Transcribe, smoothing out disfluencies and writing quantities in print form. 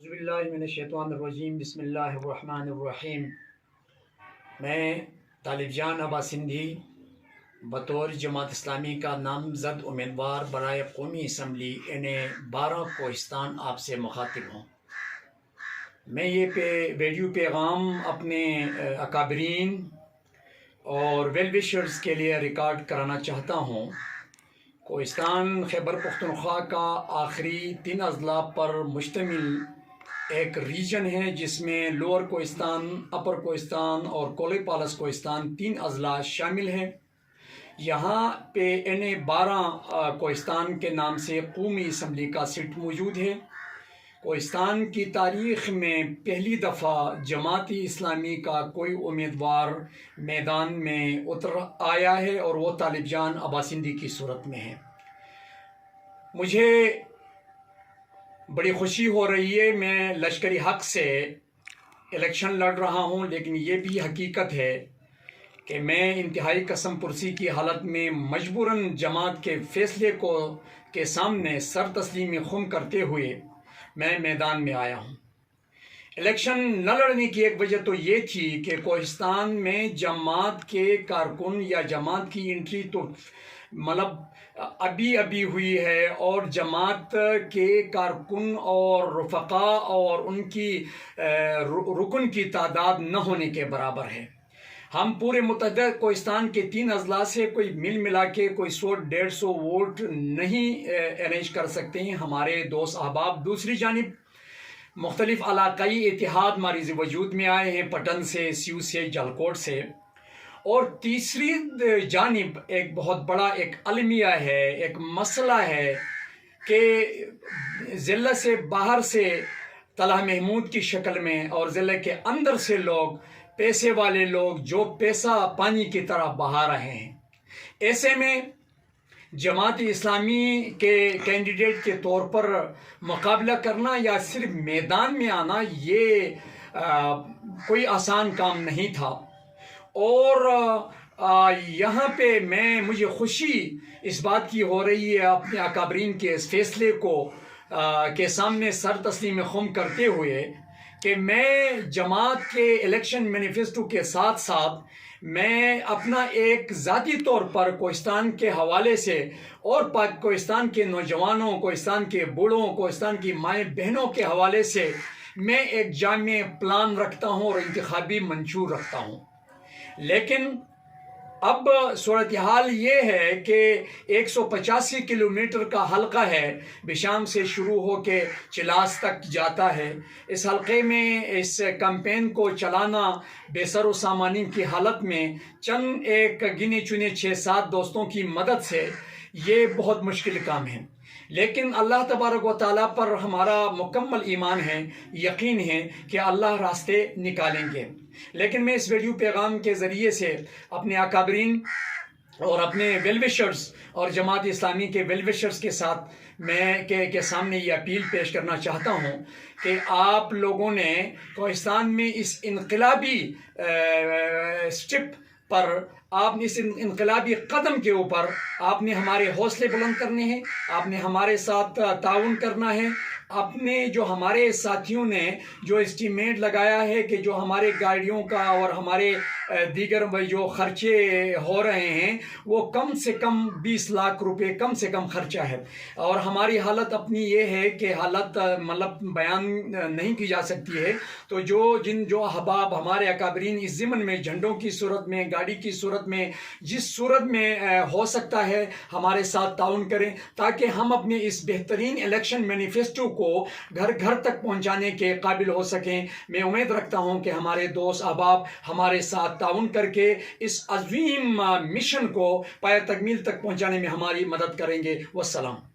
اعوذ باللہ من الشیطان الرجیم، بسم اللہ الرحمن الرحیم۔ میں طالب جان عبا سندھی بطور جماعت اسلامی کا نامزد امیدوار برائے قومی اسمبلی N12 کوہستان آپ سے مخاطب ہوں۔ میں یہ ویڈیو پیغام اپنے اکابرین اور ویل وشرز کے لیے ریکارڈ کرانا چاہتا ہوں۔ کوہستان خیبر پختونخوا کا آخری 3 اضلاع پر مشتمل ایک ریجن ہے جس میں لوور کوہستان، اپر کوہستان اور کولے پالس کوہستان 3 اضلاع شامل ہیں۔ یہاں پہ N12 کوہستان کے نام سے قومی اسمبلی کا سیٹ موجود ہے۔ کوہستان کی تاریخ میں پہلی دفعہ جماعت اسلامی کا کوئی امیدوار میدان میں اتر آیا ہے اور وہ طالب جان عبا سندھی کی صورت میں ہے۔ مجھے بڑی خوشی ہو رہی ہے، میں لشکری حق سے الیکشن لڑ رہا ہوں، لیکن یہ بھی حقیقت ہے کہ میں انتہائی قسم پرسی کی حالت میں مجبوراً جماعت کے فیصلے کے سامنے سر تسلیم خم کرتے ہوئے میں میدان میں آیا ہوں۔ الیکشن نہ لڑنے کی ایک وجہ تو یہ تھی کہ کوہستان میں جماعت کے کارکن یا جماعت کی انٹری تو ابھی ہوئی ہے، اور جماعت کے کارکن اور رفقا اور ان کی رکن کی تعداد نہ ہونے کے برابر ہے۔ ہم پورے متحدہ کوہستان کے 3 اضلاع سے کوئی ملا کے کوئی 100-150 ووٹ نہیں ارینج کر سکتے ہیں۔ ہمارے دوست احباب دوسری جانب مختلف علاقائی اتحاد ماریز وجود میں آئے ہیں، پٹن سے، سیو سے، جلکوٹ سے، اور تیسری جانب ایک بہت بڑا ایک المیہ ہے، ایک مسئلہ ہے کہ ضلع سے باہر سے طلحہ محمود کی شکل میں اور ضلع کے اندر سے لوگ، پیسے والے لوگ جو پیسہ پانی کی طرح بہا رہے ہیں۔ ایسے میں جماعت اسلامی کے کینڈیڈیٹ کے طور پر مقابلہ کرنا یا صرف میدان میں آنا یہ کوئی آسان کام نہیں تھا، اور یہاں پہ مجھے خوشی اس بات کی ہو رہی ہے اپنے اکابرین کے اس فیصلے کے سامنے سر تسلیم خم کرتے ہوئے کہ میں جماعت کے الیکشن مینیفیسٹو کے ساتھ ساتھ میں اپنا ایک ذاتی طور پر کوہستان کے حوالے سے اور کوہستان کے نوجوانوں، کوہستان کے بوڑھوں، کوہستان کی مائیں بہنوں کے حوالے سے میں ایک جامع پلان رکھتا ہوں اور انتخابی منشور رکھتا ہوں۔ لیکن اب صورتحال یہ ہے کہ 185 کلومیٹر کا حلقہ ہے، بشام سے شروع ہو کے چلاس تک جاتا ہے۔ اس حلقے میں اس کمپین کو چلانا بے سر و سامانی کی حالت میں چند ایک گنے چنے 6-7 دوستوں کی مدد سے یہ بہت مشکل کام ہے، لیکن اللہ تبارک و تعالیٰ پر ہمارا مکمل ایمان ہے، یقین ہے کہ اللہ راستے نکالیں گے۔ لیکن میں اس ویڈیو پیغام کے ذریعے سے اپنے اکابرین اور اپنے ویل وشرز اور جماعت اسلامی کے ویل وشرز کے ساتھ کے سامنے یہ اپیل پیش کرنا چاہتا ہوں کہ آپ لوگوں نے کوہستان میں اس انقلابی سٹیپ پر، آپ نے اس انقلابی قدم کے اوپر آپ نے ہمارے حوصلے بلند کرنے ہیں، آپ نے ہمارے ساتھ تعاون کرنا ہے۔ اپنے جو ہمارے ساتھیوں نے جو اسٹیمیٹ لگایا ہے کہ جو ہمارے گاڑیوں کا اور ہمارے دیگر جو خرچے ہو رہے ہیں وہ کم سے کم 20 لاکھ روپے کم سے کم خرچہ ہے، اور ہماری حالت اپنی یہ ہے کہ حالت بیان نہیں کی جا سکتی ہے۔ تو جو احباب ہمارے اکابرین اس ضمن میں جھنڈوں کی صورت میں، گاڑی کی صورت میں، جس صورت میں ہو سکتا ہے ہمارے ساتھ تعاون کریں تاکہ ہم اپنے اس بہترین الیکشن مینیفیسٹو کو گھر گھر تک پہنچانے کے قابل ہو سکیں۔ میں امید رکھتا ہوں کہ ہمارے دوست احباب ہمارے ساتھ تعاون کر کے اس عظیم مشن کو پایہ تکمیل تک پہنچانے میں ہماری مدد کریں گے۔ والسلام۔